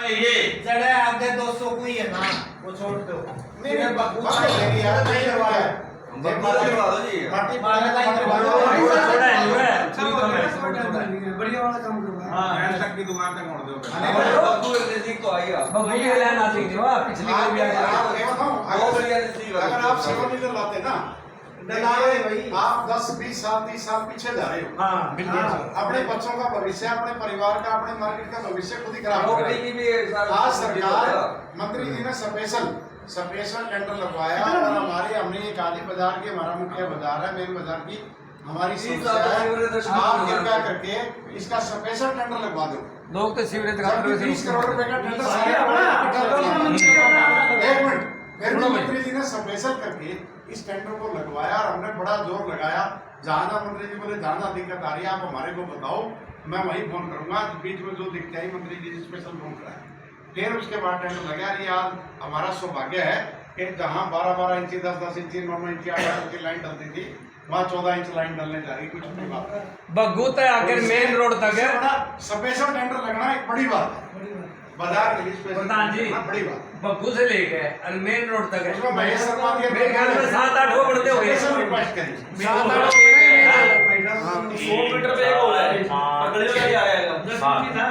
ये जड़े आगे 200 को ही है ना, वो छोड़ दो। नहीं बग्गू का नहीं यार, नहीं करवाया बग्गू का करवा दो जी। माटी मारने का छोड़ा है बढ़िया वाला काम करवाया। हां तक की दुकान तक मोड़ दो। बग्गू नजदीक तो आएगा। बग्गू के लाइन आती थी वो पिछली बार भी आया। अगर आप सेवा नहीं लाते ना आप 10, 20 साल 30 साल पीछे जा रहे हो। हाँ बिल्कुल। अपने बच्चों का भविष्य, अपने परिवार का, अपने मार्केट का भविष्य खुद ही खराब हो रहा नौकरी की भी है। आज सरकार मंत्री जी ने स्पेशल टेंडर लगवाया और हमने एक आदि बाजार के, हमारा मुख्य बाजार है, मेन बाजार की हमारी समस्या है। आप कृपया करके इसका स्पेशल टेंडर लगवा दो। लोग तो सीवरेज 20 करोड़ रुपए का टेंडर। एक मिनट, फिर मंत्री जी ने स्पेशल करके इस टेंडर को लगवाया और हमने बड़ा जोर लगाया। जहां मंत्री जी बोले जहां दिक्कत आ रही है आप हमारे को बताओ, मैं वही फोन करूंगा। बीच में जो दिक्कत आई मंत्री जी स्पेशल फोन कराया, फिर उसके बाद टेंडर लगा। आज हमारा सौभाग्य है कि जहां 12-12 इंची, 10-10 इंची, 9-9 इंची, 8-8 इंची लाइन डलती थी, वहाँ 14 इंच लाइन डलने जा रही। कुछ बड़ी बात है। बग्गू तक आकर मेन रोड तक है। स्पेशल टेंडर लगना एक बड़ी बात है बाजार के लिए। प्रधान जी बड़ी बात बग्गू से लेके और मेन रोड तक है। उसमें महेश शर्मा के मेरे ख्याल में 7-8 वो बढ़ते हुए रिक्वेस्ट करी 7-8 100 मीटर पे एक हो है। पकड़ के ही आएगा।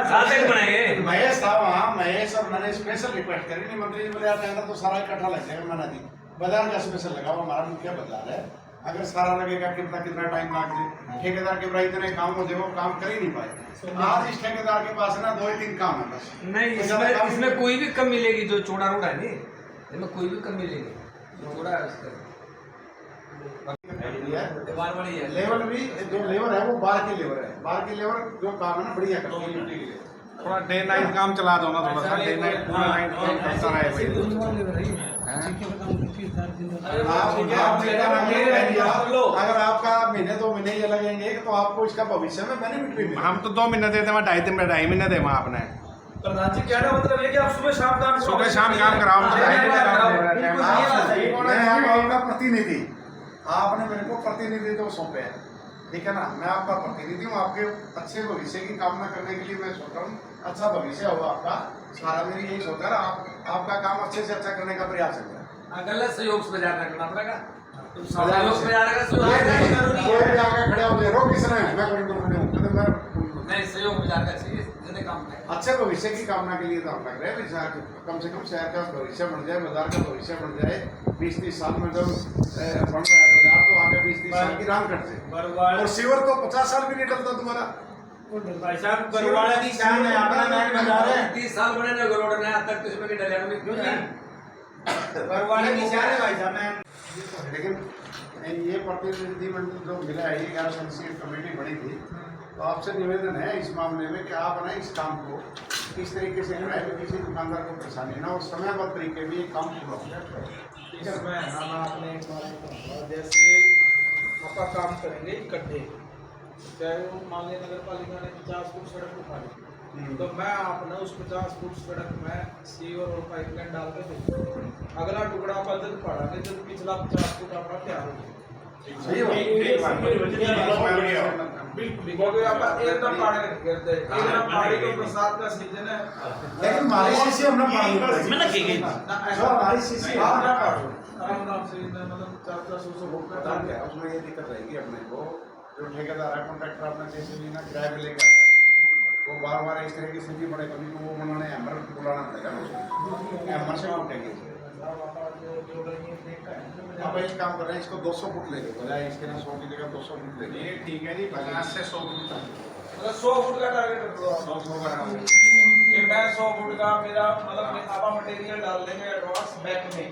7 एक बनाएंगे। महेश था वहाँ, महेश और मैंने स्पेशल रिक्वेस्ट करी। नहीं मंत्री जी बोले आप टेंडर तो सारा इकट्ठा लग जाएगा। मैंने दी बाजार का स्पेशल लगा, वो हमारा मुख्य बाजार है। अगर सारा लगेगा कितना टाइम लाग जाए। ठेकेदार के भाई इतने काम हो जाए, वो काम कर ही नहीं पाए। आज इस ठेकेदार के पास ना 2-3 काम है बस। नहीं इसमें कोई भी कम मिलेगी। जो चौड़ा रोड है नहीं, इसमें कोई भी कम मिलेगी। जो चौड़ा है उसका लेवल भी जो लेवर है वो बार की लेवर है। बार की लेवर जो काम है ना बढ़िया करती है ड्यूटी के लिए। थोड़ा डे नाइट काम चला दो ना, थोड़ा सा डे नाइट पूरा नाइट काम करता रहे अगर आपका महीने 2 महीने ये लगेंगे तो आपको इसका भविष्य में बेनिफिट भी मिलेगा। हम तो 2 महीने देते हैं, 2.5 महीने दे आपने। प्रधान जी कहना मतलब है कि आप सुबह शाम काम कराओ। मैं आपका प्रतिनिधि, आपने मेरे को प्रतिनिधि तो सौंपे है, ठीक है ना। मैं आपका प्रतिनिधि हूँ, आपके अच्छे भविष्य की कामना करने के लिए मैं सोच रहा हूँ। अच्छा भविष्य हो आपका, सारा मेरी यही सोच है। आपका काम अच्छे से अच्छा करने का प्रयास है। गलत सहयोग बाजार रखना पड़ेगा। सहयोग बाजार का खड़े हो गए, रोक किसने? मैं नहीं, सहयोग बाजार का चाहिए जितने काम है। अच्छे भविष्य की कामना के लिए तो हम लग रहे हैं। कम से कम शहर का भविष्य बन जाए, बाजार का भविष्य बन जाए। 20-30 साल में जब बन रहा है बाजार, तो आगे 20-30 साल की राम कट जाए। और सीवर तो 50 साल भी नहीं डलता तुम्हारा। भाई साहब बरवाड़ा की शान है, अपना नाम बाजार है। 30 साल बने ना रोड ने, आज तक इसमें नहीं डले क्यों नहीं? बरवाड़ा की शान है भाई साहब। लेकिन ये प्रतिनिधिमंडल जो मिला है, 11 सदस्यीय कमेटी बनी थी, तो आपसे निवेदन है इस मामले में कि आप ना इस काम को इस तरीके से कराएं कि किसी दुकानदार को परेशानी ना हो, समयबद्ध तरीके में ये काम पूरा हो। इसमें हम आपने जैसे आपका काम करेंगे इकट्ठे, चाहे वो मान लिया नगर पालिका ने 50 फुट सड़क उठाई, तो मैं आपने उस 50 फुट सड़क में सीवर और पाइपलाइन डाल के दूँ। अगला टुकड़ा पर जब पड़ागे, जब पिछला 50 फुट अपना तैयार हो जाए। एकदम पहाड़ी को बरसात का सीजन है, लेकिन हमारी सीसी हमने पानी हमारी सीसी आराम से मतलब 400 फुट का डाल के उसमें ये दिक्कत रहेगी अपने को। जो ठेकेदार है, कॉन्ट्रैक्टर अपने जैसे भी ना किराए पे लेकर वो बार इस तरह की स्थिति पड़े, कभी तो वो उन्होंने हैमर बुलाना पड़ेगा ना, हैमर से उठेंगे। अब एक काम कर रहे हैं, इसको 200 फुट लेंगे, बजाय इसके ना 100 की जगह 200 फुट लेंगे। ये ठीक है जी, 50 से 100 फुट मतलब 100 फुट का टारगेट रख लो। 100 का कि मैं 100 फुट का मेरा मतलब आप मटेरियल डाल देंगे एडवांस बैक में।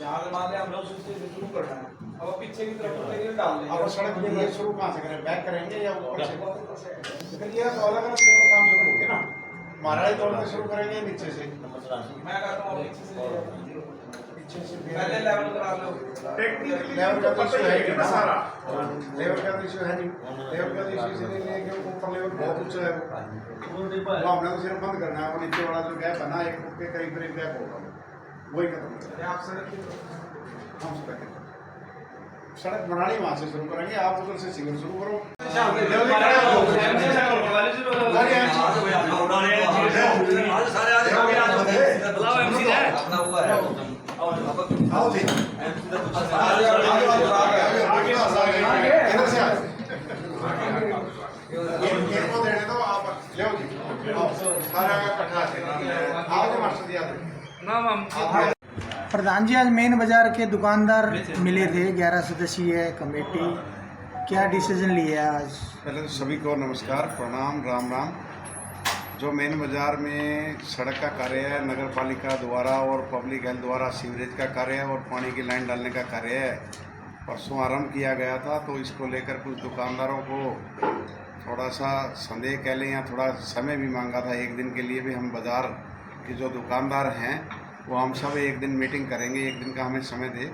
जहाँ से मान लिया हम लोग उससे शुरू करना है, अब पीछे की तरफ मटेरियल डाल देंगे। अब सड़क ये शुरू कहाँ से करें, बैक करेंगे या ऊपर से? फिर ये तो अलग अलग काम शुरू होंगे ना। महाराज तौर पर शुरू करेंगे नीचे से, मैं कहता हूँ पीछे से पहले लेवल करा लो। टेक्निकली लेवल का तो इशू है कि ना सारा लेवल का तो इशू है नहीं। लेवल का तो इशू इसलिए नहीं है कि ऊपर लेवल बहुत ऊंचा है, वो हमने तो सिर्फ बंद करना है। वो नीचे वाला जो गैप है ना, 1 फुट के करीब गैप होगा, वही खत्म आप सड़क हम सड़क सड़क बनानी वहाँ से शुरू करेंगे, आप उधर से सिविल शुरू करो। इनको देने दो, आप ले जी, सारा इकट्ठा आओ जी मास्टर जी। प्रधान जी, आज मेन बाजार के दुकानदार मिले थे, 11 सदस्यीय कमेटी, क्या डिसीजन लिया आज? पहले तो सभी को नमस्कार, प्रणाम, राम राम। जो मेन बाजार में सड़क का कार्य है नगर पालिका द्वारा और पब्लिक हेल्थ द्वारा सीवरेज का कार्य है और पानी की लाइन डालने का कार्य है, परसों आरंभ किया गया था। तो इसको लेकर कुछ दुकानदारों को थोड़ा सा संदेह कह लें या थोड़ा समय भी मांगा था। एक दिन के लिए भी हम बाज़ार के जो दुकानदार हैं वो हम सब एक दिन मीटिंग करेंगे, एक दिन का हमें समय दे,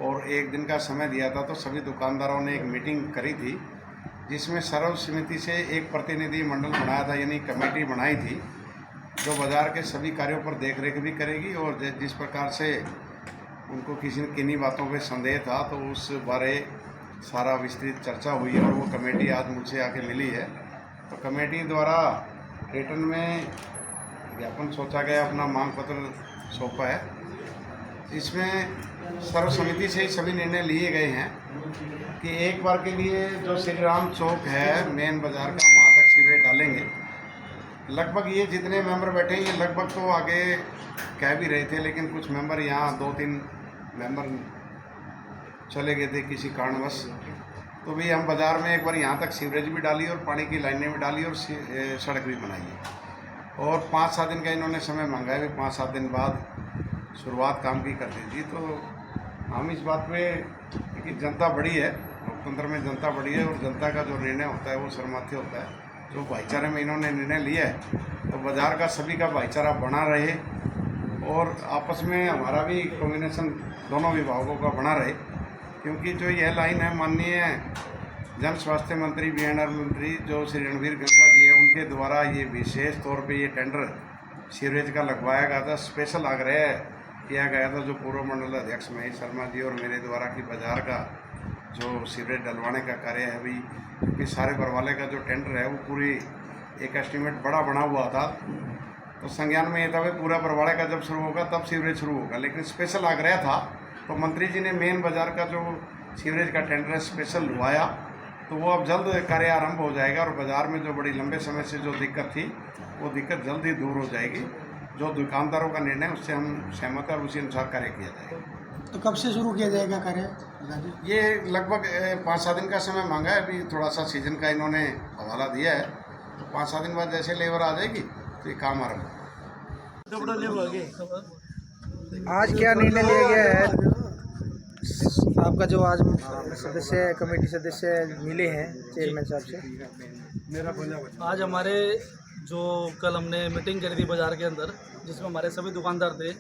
और एक दिन का समय दिया था। तो सभी दुकानदारों ने एक मीटिंग करी थी जिसमें सर्वसम्मति से एक प्रतिनिधि मंडल बनाया था, यानी कमेटी बनाई थी जो बाज़ार के सभी कार्यों पर देख रेख भी करेगी। और जिस प्रकार से उनको किसी न किन्हीं बातों पे संदेह था तो उस बारे सारा विस्तृत चर्चा हुई है और वो कमेटी आज मुझसे आके मिली है। तो कमेटी द्वारा रिटर्न में ज्ञापन सोचा गया, अपना मांग पत्र सौंपा है। इसमें सर्वसम्मति से ही सभी निर्णय लिए गए हैं कि एक बार के लिए जो श्री राम चौक है मेन बाज़ार का, वहाँ तक सीवरेज डालेंगे। लगभग ये जितने मेंबर बैठे हैं ये लगभग तो आगे कह भी रहे थे, लेकिन कुछ मेंबर यहाँ 2-3 मेंबर चले गए थे किसी कारणवश। तो भी हम बाज़ार में एक बार यहाँ तक सीवरेज भी डाली और पानी की लाइनें भी डाली और सड़क भी बनाई है। और 5-7 दिन का इन्होंने समय मांगा है, 5-7 दिन बाद शुरुआत काम की कर दी थी। तो हम इस बात पे कि जनता बड़ी है, लोकतंत्र में जनता बड़ी है और जनता का जो निर्णय होता है वो सर्वमान्य होता है। जो भाईचारे में इन्होंने निर्णय लिया है तो बाज़ार का सभी का भाईचारा बना रहे और आपस में हमारा भी कॉम्बिनेशन दोनों विभागों का बना रहे। क्योंकि जो यह लाइन है माननीय जन स्वास्थ्य मंत्री बीएनआर मंत्री जो श्री रणवीर गंगवा जी है उनके द्वारा ये विशेष तौर पे ये टेंडर सीवरेज का लगवाया गया था। स्पेशल आग्रह किया गया था जो पूर्व मंडल अध्यक्ष महेश शर्मा जी और मेरे द्वारा कि बाज़ार का जो सीवरेज डलवाने का कार्य है भाई, क्योंकि सारे बरवाले का जो टेंडर है वो पूरी एक एस्टीमेट बड़ा बना हुआ था। तो संज्ञान में ये था भाई पूरा बरवाले का जब शुरू होगा तब सीवरेज शुरू होगा, लेकिन स्पेशल आग्रह था तो मंत्री जी ने मेन बाज़ार का जो सीवरेज का टेंडर है स्पेशल लुभाया। तो वो अब जल्द कार्य आरंभ हो जाएगा और बाज़ार में जो बड़ी लंबे समय से जो दिक्कत थी वो दिक्कत जल्द ही दूर हो जाएगी। जो दुकानदारों का निर्णय उससे हम सहमत हैं और उसी अनुसार कार्य किया जाएगा। तो कब से शुरू किया जाएगा कार्य? ये लगभग 5-7 दिन का समय मांगा है, अभी थोड़ा सा सीजन का इन्होंने हवाला दिया है। तो 5-7 दिन बाद जैसे लेबर आ जाएगी तो ये काम आरम्भ। आज क्या निर्णय लिया गया है? आपका जो आज सदस्य कमेटी सदस्य मिले हैं चेयरमैन साहब से, आज हमारे जो कल हमने मीटिंग करी थी बाज़ार के अंदर जिसमें हमारे सभी दुकानदार थे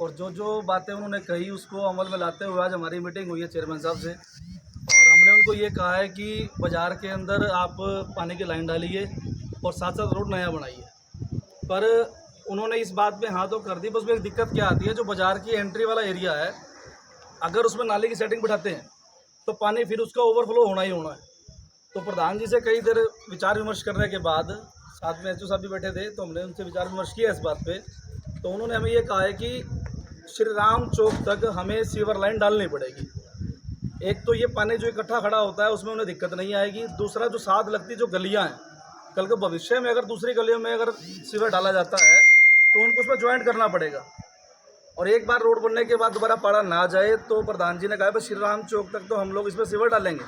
और जो बातें उन्होंने कही उसको अमल में लाते हुए आज हमारी मीटिंग हुई है चेयरमैन साहब से। और हमने उनको ये कहा है कि बाज़ार के अंदर आप पानी की लाइन डालिए और साथ साथ रोड नया बनाइए। पर उन्होंने इस बात पे हाँ तो कर दी, बस में एक दिक्कत क्या आती है, जो बाज़ार की एंट्री वाला एरिया है अगर उसमें नाली की सेटिंग बिठाते हैं तो पानी फिर उसका ओवरफ्लो होना ही होना है। तो प्रधान जी से कई देर विचार विमर्श करने के बाद साथ में एचओ साहब भी बैठे थे तो हमने उनसे विचार विमर्श किया इस बात पे। तो उन्होंने हमें ये कहा है कि श्री राम चौक तक हमें सीवर लाइन डालनी पड़ेगी। एक तो ये पानी जो इकट्ठा खड़ा होता है उसमें उन्हें दिक्कत नहीं आएगी, दूसरा जो साथ लगती जो गलियाँ हैं कल के भविष्य में अगर दूसरी गलियों में अगर सीवर डाला जाता है तो उनको उसमें ज्वाइंट करना पड़ेगा। और एक बार रोड बनने के बाद दोबारा पाड़ा ना जाए तो प्रधान जी ने कहा बस श्री राम चौक तक तो हम लोग इसमें सीवर डालेंगे।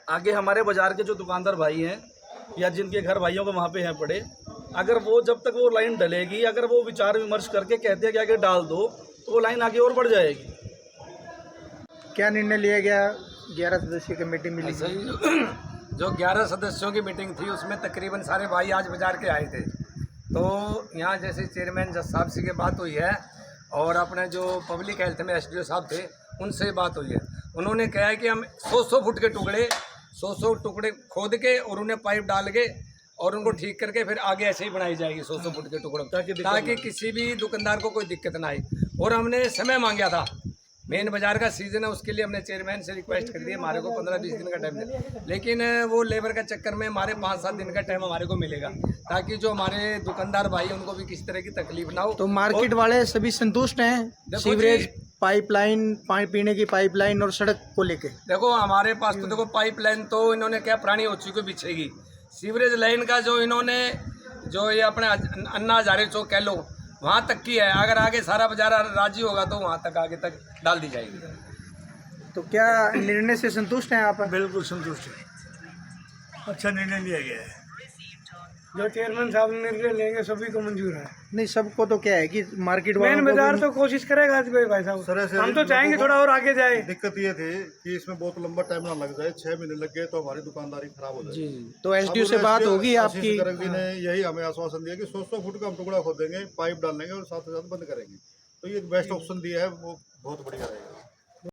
आगे हमारे बाज़ार के जो दुकानदार भाई हैं या जिनके घर भाइयों को वहाँ पे हैं पड़े, अगर वो जब तक वो लाइन डलेगी अगर वो विचार विमर्श करके कहते हैं कि आगे डाल दो तो वो लाइन आगे और बढ़ जाएगी। क्या निर्णय लिया गया? 11 सदस्यीय कमेटी मिली। जो 11 सदस्यों की मीटिंग थी उसमें तकरीबन सारे भाई आज बाज़ार के आए थे। तो यहाँ जैसे चेयरमैन जज साहब से की बात हुई है और अपने जो पब्लिक हेल्थ में एसडीओ साहब थे उनसे बात हुई है। उन्होंने कहा है कि हम 100 फुट के टुकड़े 100 टुकड़े खोद के और उन्हें पाइप डाल के और उनको ठीक करके फिर आगे ऐसे ही बनाई जाएगी 100 फुट के टुकड़ों ताकि किसी भी दुकानदार को कोई दिक्कत ना आए। और हमने समय मांगा था मेन बाजार का सीजन है, उसके लिए हमने चेयरमैन से रिक्वेस्ट कर दी हमारे को 15-20 दिन का टाइम दे, लेकिन वो लेबर का चक्कर में हमारे 5-7 दिन का टाइम हमारे को मिलेगा, ताकि जो हमारे दुकानदार भाई उनको भी किसी तरह की तकलीफ ना हो। तो मार्केट वाले सभी संतुष्ट हैं देखो सीवरेज जी, पाइपलाइन, पानी पीने की पाइपलाइन और सड़क को लेके? देखो हमारे पास तो देखो पाइपलाइन तो इन्होंने क्या पुरानी हो चुकी बिछेगी, सीवरेज लाइन का जो इन्होंने जो ये अपने अन्ना हजारे चौक कह लो वहाँ तक की है, अगर आगे सारा बाजार राजी होगा तो वहाँ तक आगे तक डाल दी जाएगी। तो क्या निर्णय से संतुष्ट हैं आप? बिल्कुल संतुष्ट है, अच्छा निर्णय लिया गया है। जो चेयरमैन साहब निर्णय लेंगे सभी को मंजूर है। नहीं, सबको तो क्या है कि मार्केट वालों मेन को बाजार भी- तो कोशिश करेगा भाई साहब, हम तो चाहेंगे थोड़ा और आगे जाए। दिक्कत ये थी कि इसमें बहुत लंबा टाइम ना लग जाए, 6 महीने लग गए तो हमारी दुकानदारी खराब हो जाए। जी, तो एसडीओ से बात होगी आपकी? ने यही हमें आश्वासन दिया कि 100 फुट का हम टुकड़ा खोदेंगे, पाइप डालेंगे और साथ ही साथ बंद करेंगे, तो ये बेस्ट ऑप्शन दिया है, वो बहुत बढ़िया रहेगा।